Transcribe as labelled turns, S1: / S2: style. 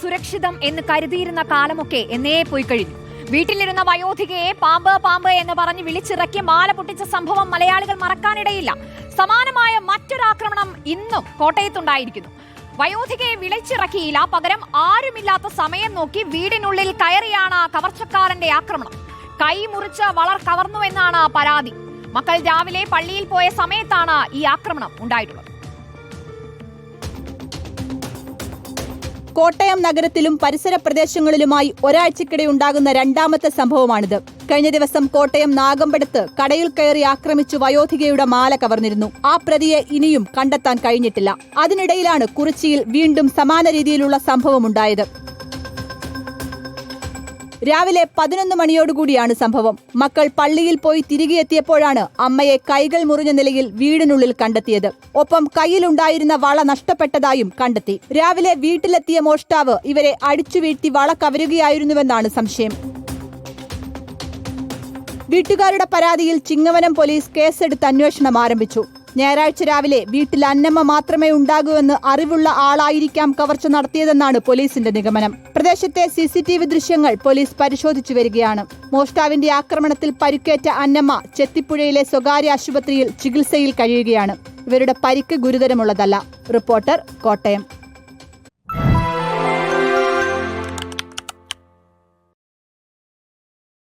S1: സുരക്ഷിതം എന്ന് കരുതിയിരുന്ന കാലമൊക്കെ എന്നേ പോയി കഴിഞ്ഞു. വീട്ടിലിരുന്ന വയോധികയെ പാമ്പ് പാമ്പ് എന്ന് പറഞ്ഞ് വിളിച്ചിറക്കി മാല പൊട്ടിച്ച സംഭവം മലയാളികൾ മറക്കാനിടയില്ല. സമാനമായ മറ്റൊരാക്രമണം ഇന്നും കോട്ടയത്തുണ്ടായിരിക്കുന്നു. വയോധികയെ വിളിച്ചിറക്കിയില്ല, പകരം ആരുമില്ലാത്ത സമയം നോക്കി വീടിനുള്ളിൽ കയറിയാണ് കവർച്ചക്കാരന്റെ ആക്രമണം. കൈ മുറിച്ച് വളർ കവർന്നുവെന്നാണ് പരാതി. മക്കൾ രാവിലെ പള്ളിയിൽ പോയ സമയത്താണ് ഈ ആക്രമണം ഉണ്ടായിട്ടുള്ളത്.
S2: കോട്ടയം നഗരത്തിലും പരിസര പ്രദേശങ്ങളിലുമായി ഒരാഴ്ചക്കിടെ ഉണ്ടാകുന്ന രണ്ടാമത്തെ സംഭവമാണിത്. കഴിഞ്ഞ ദിവസം കോട്ടയം നാഗമ്പടത്ത് കടയിൽ കയറി ആക്രമിച്ചു വയോധികയുടെ മാല കവർന്നിരുന്നു. ആ പ്രതിയെ ഇനിയും കണ്ടെത്താൻ കഴിഞ്ഞിട്ടില്ല. അതിനിടയിലാണ് കുറിച്ചിയിൽ വീണ്ടും സമാന രീതിയിലുള്ള സംഭവമുണ്ടായത്. രാവിലെ 11 മണിയോടുകൂടിയാണ് സംഭവം. മക്കൾ പള്ളിയിൽ പോയി തിരികെ എത്തിയപ്പോഴാണ് അമ്മയെ കൈകൾ മുറിഞ്ഞ നിലയിൽ വീടിനുള്ളിൽ കണ്ടെത്തിയത്. ഒപ്പം കയ്യിലുണ്ടായിരുന്ന വള നഷ്ടപ്പെട്ടതായും കണ്ടെത്തി. രാവിലെ വീട്ടിലെത്തിയ മോഷ്ടാവ് ഇവരെ അടിച്ചു വീഴ്ത്തി വള കവരുകയായിരുന്നുവെന്നാണ് സംശയം. വീട്ടുകാരുടെ പരാതിയിൽ ചിങ്ങവനം പോലീസ് കേസെടുത്ത് അന്വേഷണം ആരംഭിച്ചു. ഞായറാഴ്ച രാവിലെ വീട്ടിൽ അന്നമ്മ മാത്രമേ ഉണ്ടാകൂവെന്ന് അറിവുള്ള ആളായിരിക്കാം കവർച്ച നടത്തിയതെന്നാണ് പോലീസിന്റെ നിഗമനം. പ്രദേശത്തെ CCTV ദൃശ്യങ്ങൾ പോലീസ് പരിശോധിച്ചു വരികയാണ്. മോഷ്ടാവിന്റെ ആക്രമണത്തിൽ പരിക്കേറ്റ അന്നമ്മ ചെത്തിപ്പുഴയിലെ സ്വകാര്യ ആശുപത്രിയിൽ ചികിത്സയിൽ കഴിയുകയാണ്. ഇവരുടെ പരിക്ക് ഗുരുതരമുള്ളതല്ല. റിപ്പോർട്ടർ, കോട്ടയം.